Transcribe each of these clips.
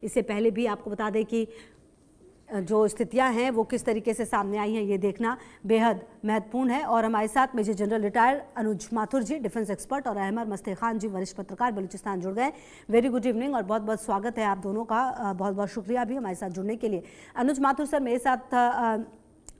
इससे पहले भी आपको बता दें कि जो स्थितियां हैं वो किस तरीके से सामने आई हैं ये देखना बेहद महत्वपूर्ण है। और हमारे साथ मेजर जनरल रिटायर्ड अनुज माथुर जी, डिफेंस एक्सपर्ट, और अहमद मस्तेखान जी, वरिष्ठ पत्रकार, बलूचिस्तान जुड़ गए। वेरी गुड इवनिंग और बहुत बहुत स्वागत है आप दोनों का। बहुत बहुत शुक्रिया भी हमारे साथ जुड़ने के लिए। अनुज माथुर सर, मेरे साथ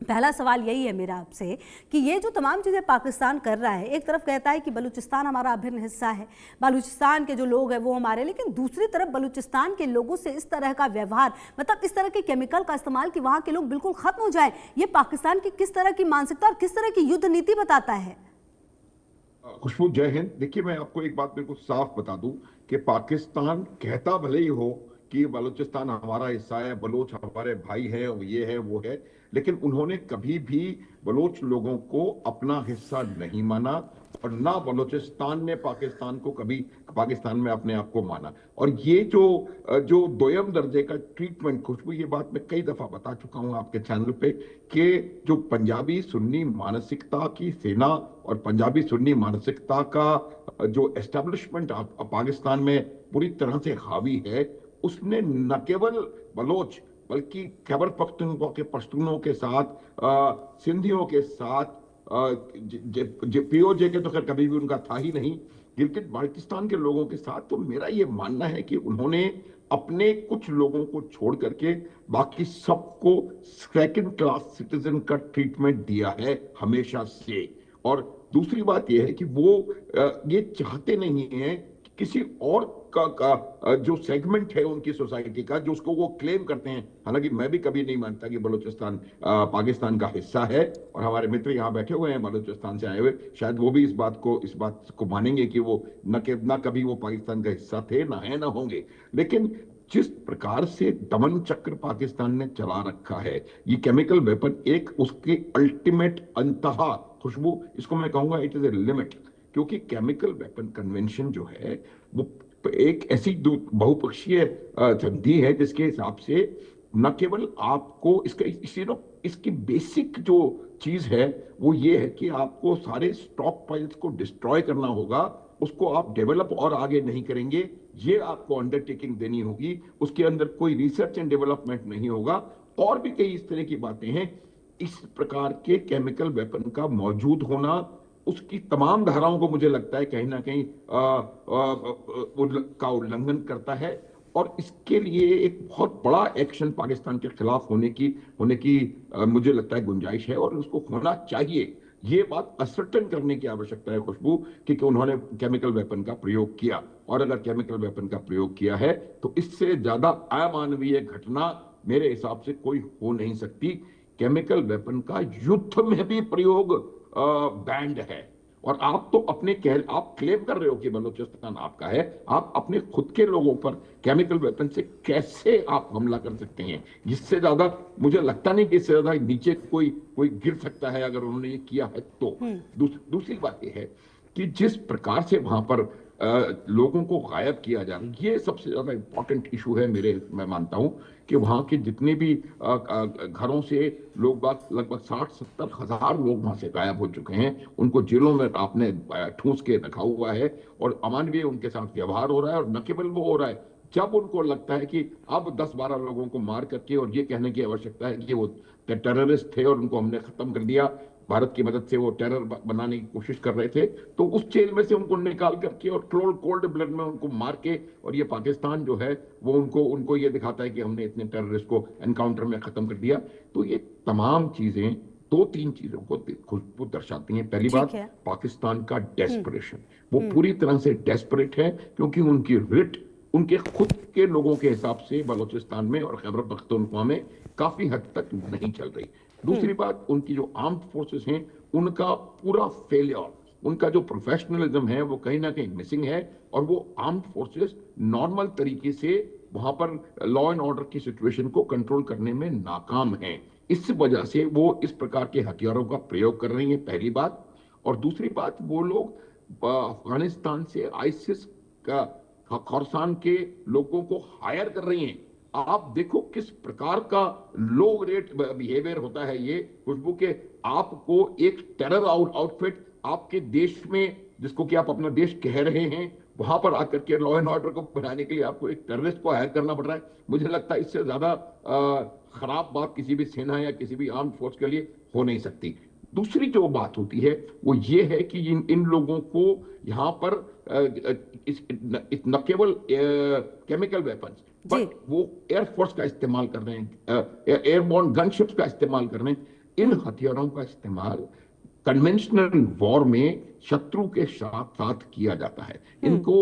पहला सवाल यही है मेरा आपसे कि ये जो तमाम चीज़ें पाकिस्तान कर रहा है, एक तरफ कहता है कि बलूचिस्तान हमारा अभिन्न हिस्सा है, बलूचिस्तान के जो लोग हैं वो हमारे, लेकिन दूसरी तरफ बलूचिस्तान के लोगों से इस तरह का व्यवहार, मतलब इस तरह के केमिकल का इस्तेमाल कि वहाँ के लोग बिल्कुल ख़त्म हो जाए, ये पाकिस्तान की किस तरह की मानसिकता और किस तरह की युद्ध नीति बताता है? खुशबू, जय हिंद। देखिए, मैं आपको एक बात बिल्कुल साफ बता दूं कि पाकिस्तान कहता भले ही हो कि बलूचिस्तान हमारा हिस्सा है, बलोच हमारे भाई है, और ये है वो है, लेकिन उन्होंने कभी भी बलोच लोगों को अपना हिस्सा नहीं माना, और ना बलूचिस्तान ने पाकिस्तान को कभी पाकिस्तान में अपने आप को माना। और ये जो दोयम दर्जे का ट्रीटमेंट, खुशबू, ये बात मैं कई दफा बता चुका हूं आपके चैनल पे कि जो पंजाबी सुन्नी मानसिकता की सेना और पंजाबी सुन्नी मानसिकता का जो एस्टेब्लिशमेंट पाकिस्तान में पूरी तरह से हावी है, उसने न केवल बलोच बल्कि खैबर पख्तूनख्वा के पश्तूनों के साथ, सिंधियों के साथ, पीओजे के तो खैर कभी भी उनका था ही नहीं, गिलगित बाल्टिस्तान के लोगों के साथ, तो मेरा ये मानना है कि उन्होंने अपने कुछ लोगों को छोड़ करके बाकी सबको सेकंड क्लास सिटीजन का ट्रीटमेंट दिया है हमेशा से। और दूसरी बात यह है कि वो ये चाहते नहीं है कि किसी और का जो सेगमेंट है उनकी सोसाइटी का, जो उसको वो क्लेम करते हैं, हालांकि मैं भी कभी नहीं मानता कि बलूचिस्तान पाकिस्तान का हिस्सा है, और हमारे मित्र यहाँ बैठे हुए हैं बलूचिस्तान से आए हुए, शायद वो भी इस बात को मानेंगे कि वो न कभी वो पाकिस्तान का हिस्सा थे, ना है, ना होंगे। लेकिन जिस प्रकार से दमन चक्र पाकिस्तान ने चला रखा है, ये केमिकल वेपन एक उसके अल्टीमेट अंतहा, खुशबू, इसको मैं कहूंगा इट इज ए लिमिट, क्योंकि केमिकल वेपन कन्वेंशन जो है वो एक ऐसी बहुपक्षीय संधि है जिसके हिसाब से न केवल आपको इसकी बेसिक जो चीज है वो ये है कि आपको सारे स्टॉक पाइल्स को डिस्ट्रॉय करना होगा, उसको आप डेवलप और आगे नहीं करेंगे, ये आपको अंडरटेकिंग देनी होगी, उसके अंदर कोई रिसर्च एंड डेवलपमेंट नहीं होगा, और भी कई इस तरह की बातें हैं। इस प्रकार के केमिकल वेपन का मौजूद होना उसकी तमाम धाराओं को मुझे लगता है कहीं ना कहीं का उल्लंघन करता है, और इसके लिए एक बहुत बड़ा एक्शन पाकिस्तान के खिलाफ होने की मुझे लगता है गुंजाइश है, और उसको होना चाहिए। ये बात असर्टन करने की आवश्यकता है, खुशबू, कि उन्होंने केमिकल वेपन का प्रयोग किया, और अगर केमिकल वेपन का प्रयोग किया है तो इससे ज्यादा अमानवीय घटना मेरे हिसाब से कोई हो नहीं सकती। केमिकल वेपन का युद्ध में भी प्रयोग बैंड है, और आप तो आप क्लेम कर रहे हो कि बलूचिस्तान आपका है, आप अपने खुद के लोगों पर केमिकल वेपन से कैसे आप हमला कर सकते हैं? जिससे ज्यादा मुझे लगता नहीं कि इससे ज्यादा नीचे कोई गिर सकता है अगर उन्होंने ये किया है तो। दूसरी बात यह है कि जिस प्रकार से वहां पर लोगों को गायब किया जा रहा है, ये सबसे ज्यादा इंपॉर्टेंट इशू है मैं मानता हूं कि वहां के जितने भी घरों से लोग लगभग 60-70 हजार लोग वहां से गायब हो चुके हैं, उनको जेलों में आपने ठूंस के रखा हुआ है, और अमानवीय उनके साथ व्यवहार हो रहा है। और न केवल वो हो रहा है, जब उनको लगता है कि अब 10-12 लोगों को मार करके और ये कहने की आवश्यकता है कि वो टेररिस्ट थे और उनको हमने खत्म कर दिया, भारत की मदद से वो टेरर बनाने की कोशिश कर रहे थे, तो उस जेल में से उनको निकाल करके और कोल्ड ब्लड में उनको मार के, और ये पाकिस्तान जो है वो उनको ये दिखाता है कि हमने इतने टेररिस्ट को एनकाउंटर में खत्म कर दिया। तो ये तमाम चीजें 2-3 चीजों को खुशबू दर्शाती हैं। पहली बात, पाकिस्तान का डेस्परेशन, वो पूरी तरह से डेस्परेट है, क्योंकि उनकी रिट उनके खुद के लोगों के हिसाब से बलूचिस्तान में और खैबर पख्तूनख्वा में काफी हद तक नहीं चल रही। दूसरी बात, उनकी जो आर्म्ड फोर्सेस हैं उनका पूरा फेलियर, उनका जो प्रोफेशनलिज्म है वो कहीं ना कहीं मिसिंग है, और वो आर्म्ड फोर्सेस नॉर्मल तरीके से वहां पर लॉ एंड ऑर्डर की सिचुएशन को कंट्रोल करने में नाकाम हैं। इस वजह से वो इस प्रकार के हथियारों का प्रयोग कर रही हैं, पहली बात। और दूसरी बात, वो लोग अफगानिस्तान से आईसिस का खोरासान के लोगों को हायर कर रही हैं। आप देखो किस प्रकार का लो रेट बिहेवियर होता है ये, खुशबू, के आपको एक टेरर आउटफिट आपके देश में, जिसको कि आप अपना देश कह रहे हैं, वहां पर आकर के लॉ एंड ऑर्डर को बनाने के लिए आपको एक टेररिस्ट को हायर करना पड़ रहा है। मुझे लगता है इससे ज्यादा खराब बात किसी भी सेना या किसी भी आर्म फोर्स के लिए हो नहीं सकती। दूसरी जो बात होती है वो ये है कि इन लोगों को यहाँ पर न केवल केमिकल वेपन्स, बट वो एयरफोर्स का इस्तेमाल कर रहे हैं, एयरबोर्न गनशिप्स का इस्तेमाल कर रहे हैं। इन हथियारों का इस्तेमाल कन्वेंशनल वॉर में शत्रु के साथ साथ किया जाता है। इनको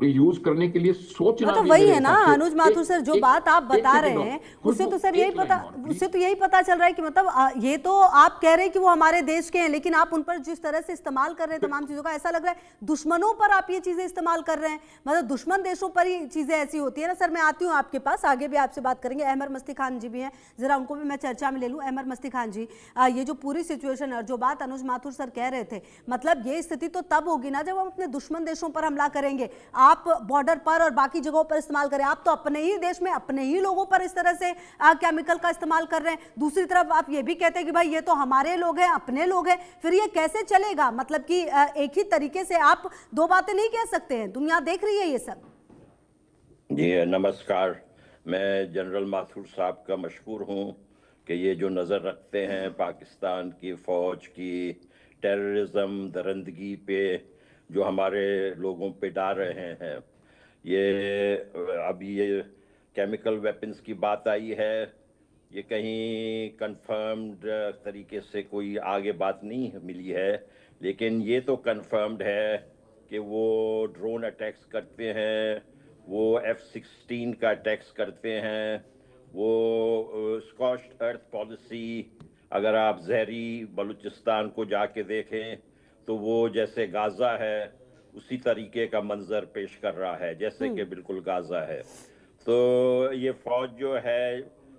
यूज करने के लिए सोचना तो वही है ना अनुज माथुर सर, जो बात आप बता रहे हैं उससे तो सर यही पता, उससे तो यही पता चल रहा है कि मतलब ये तो आप कह रहे हैं कि वो हमारे देश के हैं, लेकिन आप उन पर जिस तरह से इस्तेमाल कर रहे हैं तमाम चीजों का, ऐसा लग रहा है दुश्मनों पर आप ये चीजें इस्तेमाल कर रहे हैं। मतलब दुश्मन देशों पर ही चीजें ऐसी होती है ना। सर मैं आती हूँ आपके पास, आगे भी आपसे बात करेंगे। अहमद मस्ती खान जी भी हैं, जरा उनको भी मैं चर्चा में ले लूँ। अहमद मस्ती खान जी, ये जो पूरी सिचुएशन और जो बात अनुज माथुर सर कह रहे थे, मतलब ये स्थिति तो तब होगी ना जब हम अपने दुश्मन देशों पर हमला करेंगे। आप बॉर्डर पर और बाकी जगहों पर इस्तेमाल करें, आप तो अपने ही देश में अपने ही लोगों पर इस तरह से केमिकल का इस्तेमाल कर रहे हैं। दूसरी तरफ आप ये भी कहते हैं कि भाई ये तो हमारे लोग हैं, अपने लोग हैं, फिर ये कैसे चलेगा? मतलब कि एक ही तरीके से आप दो बातें नहीं कह सकते हैं, दुनिया देख रही है ये सब। जी नमस्कार, मैं जनरल माथुर साहब का मशहूर हूँ कि ये जो नज़र रखते हैं पाकिस्तान की फ़ौज की टेररिज्म दरंदगी पे, जो हमारे लोगों पे डाल रहे हैं। ये अभी ये केमिकल वेपन्स की बात आई है, ये कहीं कंफर्म्ड तरीके से कोई आगे बात नहीं मिली है, लेकिन ये तो कंफर्म्ड है कि वो ड्रोन अटैक्स करते हैं, वो F-16 का अटैक्स करते हैं, वो स्कॉच्ड अर्थ पॉलिसी, अगर आप जहरी बलूचिस्तान को जाके देखें तो वो जैसे गाज़ा है उसी तरीके का मंजर पेश कर रहा है, जैसे कि बिल्कुल गाज़ा है। तो ये फ़ौज जो है,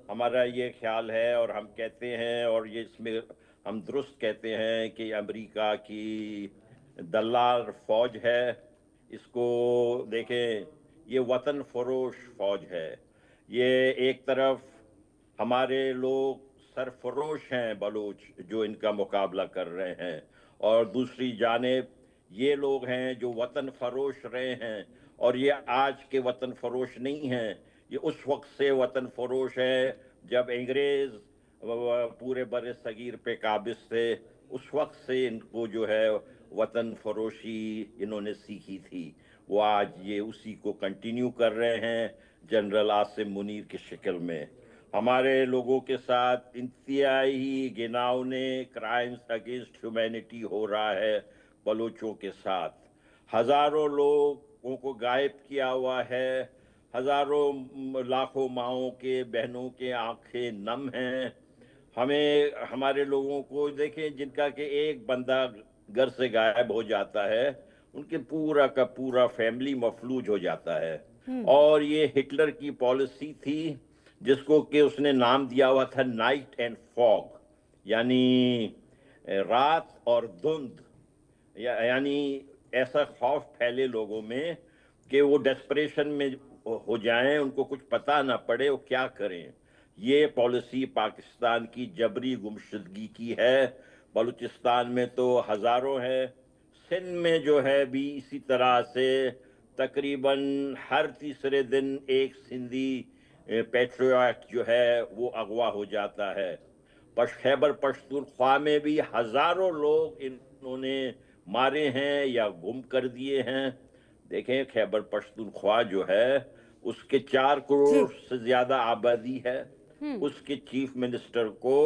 हमारा ये ख्याल है और हम कहते हैं, और ये इसमें हम दुरुस्त कहते हैं कि अमेरिका की दलाल फ़ौज है। इसको देखें, ये वतन फरोश फ़ौज है। ये एक तरफ हमारे लोग सरफरोश हैं बलूच जो इनका मुकाबला कर रहे हैं, और दूसरी जानिब ये लोग हैं जो वतन फरोश रहे हैं। और ये आज के वतन फरोश नहीं हैं, ये उस वक्त से वतन फरोश है जब अंग्रेज़ पूरे बरे सगीर पे काबिज थे। उस वक्त से इनको जो है वतन फरोशी इन्होंने सीखी थी, वो आज ये उसी को कंटिन्यू कर रहे हैं जनरल आसिम मुनीर की शक्ल में। हमारे लोगों के साथ इंतहाई घिनौने क्राइम्स अगेंस्ट ह्यूमैनिटी हो रहा है बलूचों के साथ। हज़ारों लोगों को गायब किया हुआ है, हज़ारों लाखों माओं के बहनों के आंखें नम हैं। हमें हमारे लोगों को देखें, जिनका कि एक बंदा घर से गायब हो जाता है, उनके पूरा का पूरा फैमिली मफलूज हो जाता है। और ये हिटलर की पॉलिसी थी जिसको कि उसने नाम दिया हुआ था नाइट एंड फॉग, यानी रात और धुंध, यानी ऐसा खौफ फैले लोगों में कि वो डेस्परेशन में हो जाएं, उनको कुछ पता ना पड़े वो क्या करें। ये पॉलिसी पाकिस्तान की जबरी गुमशुदगी की है। बलूचिस्तान में तो हज़ारों है, सिंध में जो है भी इसी तरह से तकरीबन हर तीसरे दिन एक सिंधी पैट्रियट जो है वो अगवा हो जाता है। खैबर पख्तूनख्वा में भी हज़ारों लोग इन्होंने मारे हैं या गुम कर दिए हैं। देखें, खैबर पख्तूनख्वा जो है उसके 4 करोड़ से ज़्यादा आबादी है, उसके चीफ मिनिस्टर को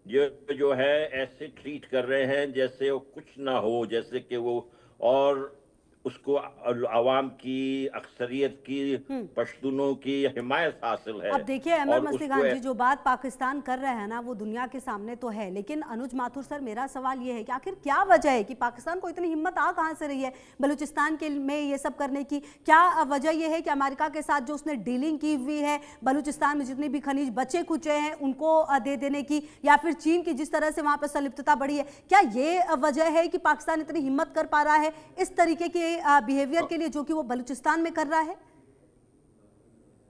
जो है ऐसे ट्रीट कर रहे हैं जैसे वो कुछ ना हो, जैसे कि वो, और उसको अवाम की अक्सरियत की पश्तूनों की हिमायत हासिल है। अब देखिए अहमद मस्ती खान जी, जो बात पाकिस्तान कर रहे हैं ना वो दुनिया के सामने तो है, लेकिन अनुज माथुर सर मेरा सवाल ये है कि आखिर क्या वजह है कि पाकिस्तान को इतनी हिम्मत आ कहाँ से रही है बलूचिस्तान के में ये सब करने की? क्या वजह ये है कि अमेरिका के साथ जो उसने डीलिंग की हुई है बलूचिस्तान में जितने भी खनिज बचे खुचे हैं उनको दे देने की, या फिर चीन की जिस तरह से वहाँ पर संलिप्तता बढ़ी है, क्या ये वजह है कि पाकिस्तान इतनी हिम्मत कर पा रहा है इस तरीके के बिहेवियर के लिए जो कि वो बलूचिस्तान में कर रहा है?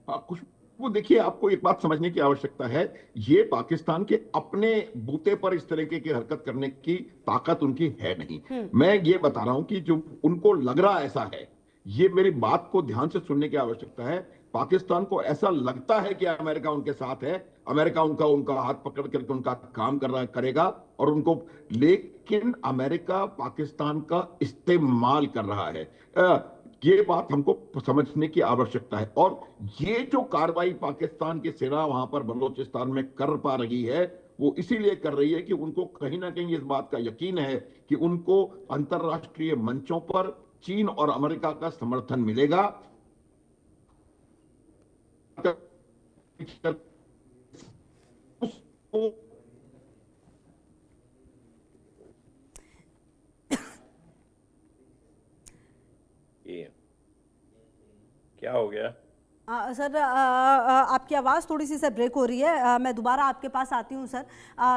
कुछ वो देखिए, आपको एक बात समझने की आवश्यकता है, ये पाकिस्तान के अपने बूते पर इस तरीके की हरकत करने की ताकत उनकी है नहीं। मैं ये बता रहा हूं कि जो उनको लग रहा ऐसा है ये मेरी बात को ध्यान से सुनने की आवश्यकता है। पाकिस्तान को ऐसा लगता है कि अमेरिका उनके साथ है, अमेरिका उनका उनका हाथ पकड़ करके उनका काम करेगा और उनको, लेकिन अमेरिका पाकिस्तान का इस्तेमाल कर रहा है। ये बात हमको समझने की आवश्यकता है। और ये जो कार्रवाई पाकिस्तान की सेना वहां पर बलूचिस्तान में कर पा रही है, वो इसीलिए कर रही है कि उनको कहीं ना कहीं इस बात का यकीन है कि उनको अंतरराष्ट्रीय मंचों पर चीन और अमेरिका का समर्थन मिलेगा। उसको ये क्या हो गया? सर आपकी आवाज़ थोड़ी सी सर ब्रेक हो रही है, मैं दोबारा आपके पास आती हूँ सर।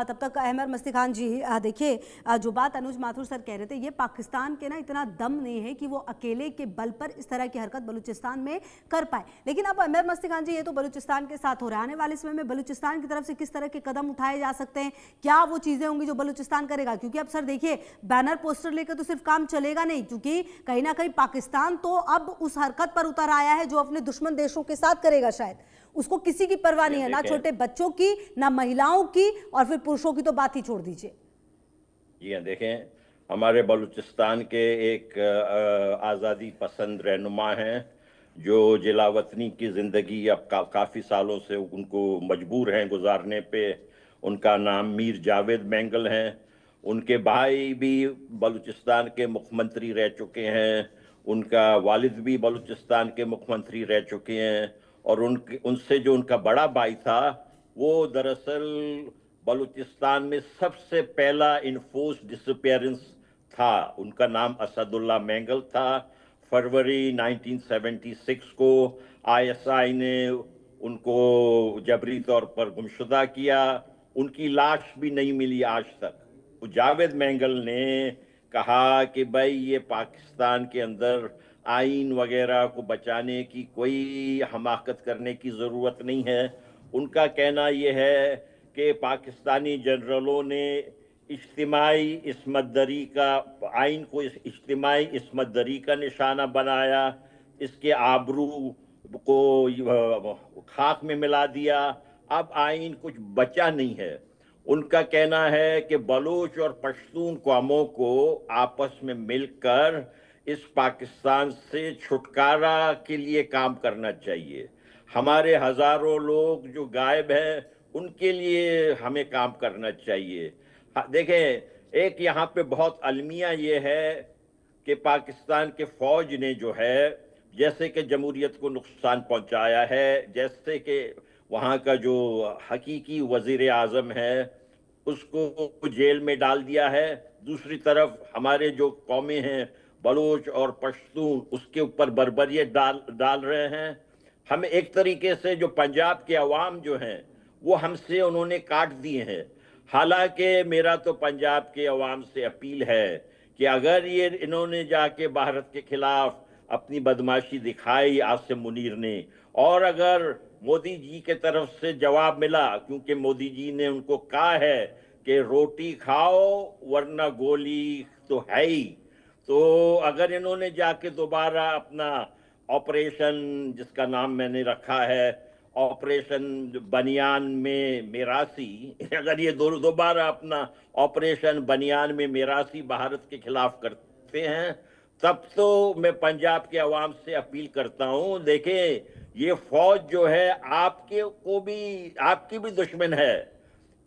तब तक अहमद मस्ती खान जी, देखिए जो बात अनुज माथुर सर कह रहे थे, ये पाकिस्तान के ना इतना दम नहीं है कि वो अकेले के बल पर इस तरह की हरकत बलूचिस्तान में कर पाए। लेकिन अब अहमद मस्ती खान जी, ये तो बलूचिस्तान के साथ हो रहा है, आने वाले समय में बलूचिस्तान की तरफ से किस तरह के कदम उठाए जा सकते हैं, क्या वो चीज़ें होंगी जो बलूचिस्तान करेगा? क्योंकि अब सर देखिए, बैनर पोस्टर लेकर तो सिर्फ काम चलेगा नहीं, क्योंकि कहीं ना कहीं पाकिस्तान तो अब उस हरकत पर उतर आया है जो अपने दुश्मन देशों के साथ करेगा। शायद उसको किसी की परवाह नहीं है, ना छोटे बच्चों की, ना महिलाओं की, और फिर पुरुषों की तो बात ही छोड़ दीजिए। जी हाँ, देखें, हमारे बलूचिस्तान के एक आज़ादी पसंद रहनुमा हैं जो जिलावतनी की ज़िंदगी अब काफ़ी सालों से उनको मजबूर हैं गुजारने पे। उनका नाम मीर जावेद मैंगल हैं। उनके भाई भी बलूचिस्तान के मुख्यमंत्री रह चुके हैं, उनका वालिद भी बलूचिस्तान के मुख्यमंत्री रह चुके हैं, और उनसे जो उनका बड़ा भाई था वो दरअसल बलूचिस्तान में सबसे पहला इन्फोर्स डिसअपीयरेंस था। उनका नाम असदुल्ला मैंगल था। फरवरी 1976 को आईएसआई ने उनको जबरी तौर पर गुमशुदा किया। उनकी लाश भी नहीं मिली आज तक। जावेद मैंगल ने कहा कि भाई ये पाकिस्तान के अंदर आइन वगैरह को बचाने की कोई हमाकत करने की ज़रूरत नहीं है। उनका कहना यह है कि पाकिस्तानी जनरलों ने इज्तिमाई इस्मतदरी का आइन को इज्तिमाई इस्मतदरी का निशाना बनाया, इसके आबरू को खाक में मिला दिया। अब आइन कुछ बचा नहीं है। उनका कहना है कि बलूच और पश्तून कौमों को आपस में मिलकर इस पाकिस्तान से छुटकारा के लिए काम करना चाहिए। हमारे हजारों लोग जो गायब हैं उनके लिए हमें काम करना चाहिए। देखें, एक यहाँ पे बहुत अलमिया ये है कि पाकिस्तान के फौज ने जो है जैसे कि जमहूरियत को नुकसान पहुंचाया है, जैसे कि वहाँ का जो हकीकी वजीर आजम है उसको जेल में डाल दिया है, दूसरी तरफ हमारे जो कौमें हैं बलूच और पश्तून उसके ऊपर बर्बरियत डाल रहे हैं। हमें एक तरीके से जो पंजाब के अवाम जो हैं वो हमसे उन्होंने काट दिए हैं। हालांकि मेरा तो पंजाब के अवाम से अपील है कि अगर ये इन्होंने जाके भारत के खिलाफ अपनी बदमाशी दिखाई आसिम मुनीर ने, और अगर मोदी जी के तरफ से जवाब मिला, क्योंकि मोदी जी ने उनको कहा है कि रोटी खाओ वरना गोली तो है ही, तो अगर इन्होंने जाके दोबारा अपना ऑपरेशन, जिसका नाम मैंने रखा है ऑपरेशन बनियान में मेरासी, अगर ये दोबारा अपना ऑपरेशन बनियान में मेरासी भारत के खिलाफ करते हैं, तब तो मैं पंजाब के अवाम से अपील करता हूं, देखें ये फौज जो है आपकी भी दुश्मन है।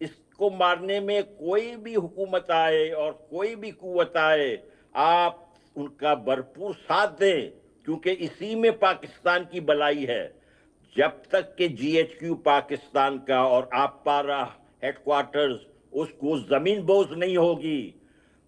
इसको मारने में कोई भी हुकूमत आए और कोई भी कुव्वत आए, आप उनका भरपूर साथ दें, क्योंकि इसी में पाकिस्तान की भलाई है। जब तक कि जीएचक्यू पाकिस्तान का और आपपारा हेडक्वार्टर्स उसको जमीन बोझ नहीं होगी,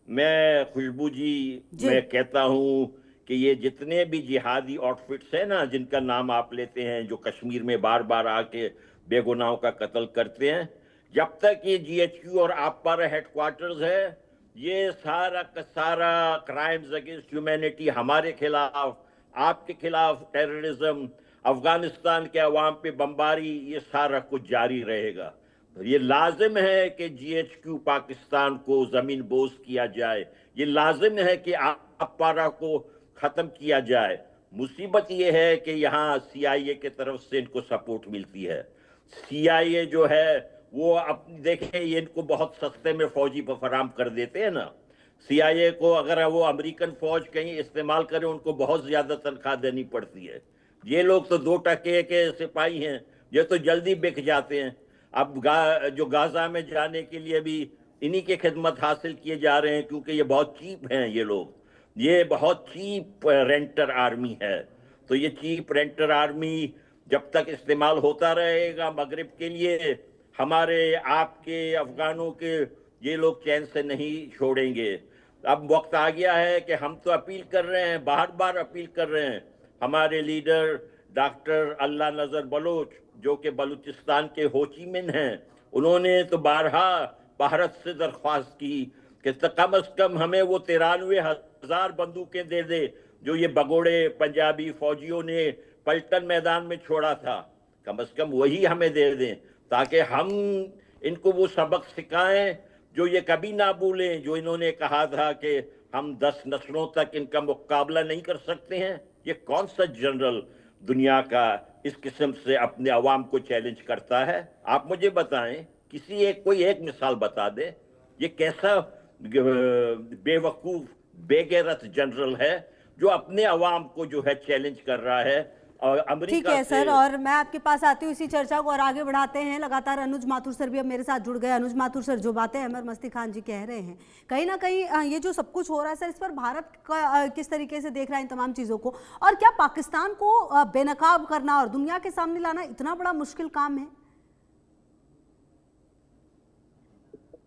मैं खुशबू जी मैं कहता हूं कि ये जितने भी जिहादी आउटफिट्स हैं ना, जिनका नाम आप लेते हैं, जो कश्मीर में बार बार आके बेगुनाहों का कत्ल करते हैं, जब तक ये जीएचक्यू और आपपारा हेडक्वार्टर्स है, ये सारा का सारा क्राइम्स अगेंस्ट ह्यूमैनिटी हमारे खिलाफ, आपके खिलाफ टेररिज्म, अफगानिस्तान के अवाम पे बमबारी, ये सारा कुछ जारी रहेगा। ये लाजिम है कि जीएचक्यू पाकिस्तान को जमीन बोझ किया जाए। ये लाजिम है कि आपपारा को खत्म किया जाए। मुसीबत ये है कि यहाँ CIA के तरफ से इनको सपोर्ट मिलती है। CIA जो है वो अपनी देखें, ये इनको बहुत सस्ते में फौजी फराम कर देते हैं ना। CIA को अगर वो अमेरिकन फौज कहीं इस्तेमाल करे, उनको बहुत ज्यादा तनख्वाह देनी पड़ती है। ये लोग तो 2 टके के सिपाही हैं, ये तो जल्दी बिक जाते हैं। अब जो गाजा में जाने के लिए भी इन्हीं के खिदमत हासिल किए जा रहे हैं, क्योंकि ये बहुत चीप हैं। ये लोग, ये बहुत चीप रेंटर आर्मी है। तो ये चीप रेंटर आर्मी जब तक इस्तेमाल होता रहेगा मगरिब के लिए, हमारे आपके अफगानों के ये लोग चैन से नहीं छोड़ेंगे। अब वक्त आ गया है कि हम तो अपील कर रहे हैं, बार बार अपील कर रहे हैं। हमारे लीडर डॉक्टर अल्लाह नजर बलोच, जो कि बलूचिस्तान के हो ची मिन्ह हैं, उन्होंने तो बारहा भारत से दरख्वास्त की कि कम से कम हमें वो 93,000 बंदूकें दे दे जो ये बगोड़े पंजाबी फौजियों ने पलटन मैदान में छोड़ा था। कम से कम वही हमें दे दें, ताकि हम इनको वो सबक सिखाएं जो ये कभी ना भूलें, जो इन्होंने कहा था कि हम 10 नस्लों तक इनका मुकाबला नहीं कर सकते हैं। ये कौन सा जनरल दुनिया का इस किस्म से अपने अवाम को चैलेंज करता है? आप मुझे बताएं, कोई एक मिसाल बता दे, ये कैसा बेवकूफ बेगैरत जनरल है जो अपने अवाम को जो है चैलेंज कर रहा है। और अमेरिका ठीक है सर, और मैं आपके पास आती हूँ इसी चर्चा को और आगे बढ़ाते हैं। लगातार अनुज माथुर सर भी अब मेरे साथ जुड़ गए। अनुज माथुर सर, जो बातें अहमद मस्ती खान जी कह रहे हैं, कहीं ना कहीं ये जो सब कुछ हो रहा है सर, इस पर भारत का किस तरीके से देख रहा है इन तमाम चीज़ों को, और क्या पाकिस्तान को बेनकाब करना और दुनिया के सामने लाना इतना बड़ा मुश्किल काम है?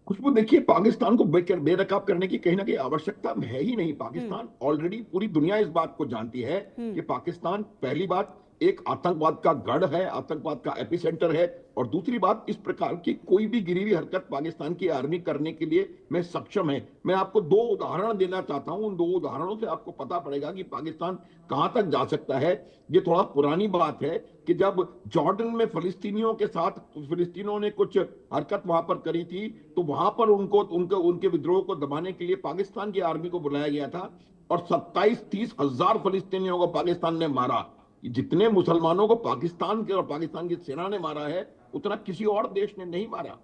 खुशबू, देखिए, पाकिस्तान को बेनकाब करने की कहीं ना कहीं आवश्यकता है ही नहीं। पाकिस्तान ऑलरेडी, पूरी दुनिया इस बात को जानती है कि पाकिस्तान पहली बात एक आतंकवाद का गढ़ है, आतंकवाद का एपिसेंटर है, और दूसरी बात, इस प्रकार की कोई भी गिरी हुई हरकत पाकिस्तान की आर्मी करने के लिए में सक्षम है। मैं आपको 2 उदाहरण देना चाहता हूं। उन 2 उदाहरणों से आपको पता पड़ेगा कि पाकिस्तान कहां तक जा सकता है। ये थोड़ा पुरानी बात है कि जब जॉर्डन में फिलिस्तीनियों के साथ फिलिस्तीनियों ने कुछ हरकत वहां पर करी थी, तो वहां पर उनके विद्रोह को दबाने के लिए पाकिस्तान की आर्मी को बुलाया गया था, और 27-30 हजार फिलिस्तीनियों को पाकिस्तान ने मारा। जितने मुसलमानों को पाकिस्तान के और पाकिस्तान की सेना ने मारा है, उतना किसी और देश ने नहीं मारा।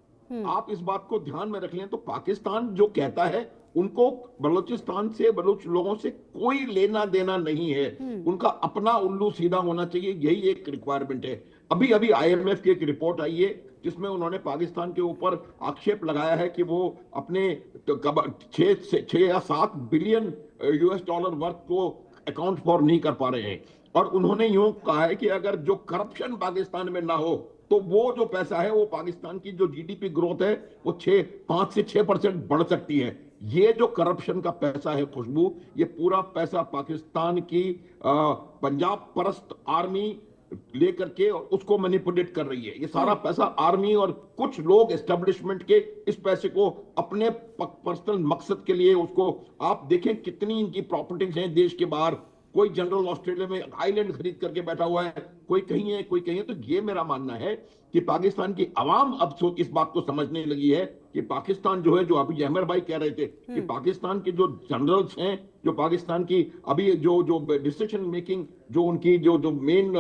आप इस बात को ध्यान में रख लें। तो पाकिस्तान जो कहता है, उनको बलूचिस्तान से, बलूच लोगों से कोई लेना देना नहीं है। उनका अपना उल्लू सीधा होना चाहिए, यही एक रिक्वायरमेंट है। अभी अभी IMF की एक रिपोर्ट आई है जिसमें उन्होंने पाकिस्तान के ऊपर आक्षेप लगाया है कि वो अपने 6 या 7 बिलियन US डॉलर वर्थ को अकाउंट फॉर नहीं कर पा रहे हैं। और उन्होंने यूं कहा है कि अगर जो करप्शन पाकिस्तान में ना हो, तो वो जो पैसा है, वो पाकिस्तान की जो GDP ग्रोथ है, वो 5 से 6% बढ़ सकती है। ये जो करप्शन का पैसा है खुशबू, ये पूरा पैसा पाकिस्तान की पंजाब परस्त आर्मी लेकर के और उसको मैनिपुलेट कर रही है। ये सारा पैसा आर्मी और कुछ लोग एस्टेब्लिशमेंट के इस पैसे को अपने पर्सनल मकसद के लिए, उसको आप देखें कितनी इनकी प्रॉपर्टीज हैं देश के बाहर। कोई जनरल ऑस्ट्रेलिया में आइलैंड खरीद करके बैठा हुआ है, कोई कहीं है, कोई कहीं है। तो ये मेरा मानना है कि पाकिस्तान की आवाम अब इस बात को समझने लगी है कि पाकिस्तान जो है, जो अभी अहमर भाई कह रहे थे कि पाकिस्तान के जो जनरल्स हैं, जो पाकिस्तान की अभी जो डिसीजन मेकिंग, जो उनकी जो मेन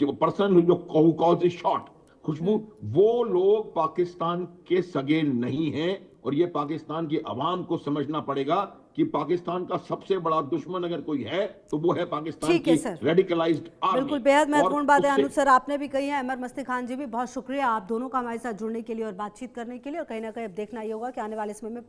पर्सन जो कॉज इज शॉट, खुशबू, वो लोग पाकिस्तान के सगे नहीं हैं। और ये पाकिस्तान की आवाम को समझना पड़ेगा कि पाकिस्तान का सबसे बड़ा दुश्मन अगर कोई है, तो वो है पाकिस्तान की रेडिकलाइज्ड आर्मी। बिल्कुल, बेहद महत्वपूर्ण बात है अनुज सर आपने भी कही है। अहमद मस्ती खान जी भी बहुत शुक्रिया आप दोनों का हमारे साथ जुड़ने के लिए और बातचीत करने के लिए। और कहीं ना कहीं अब देखना ये होगा कि आने वाले समय में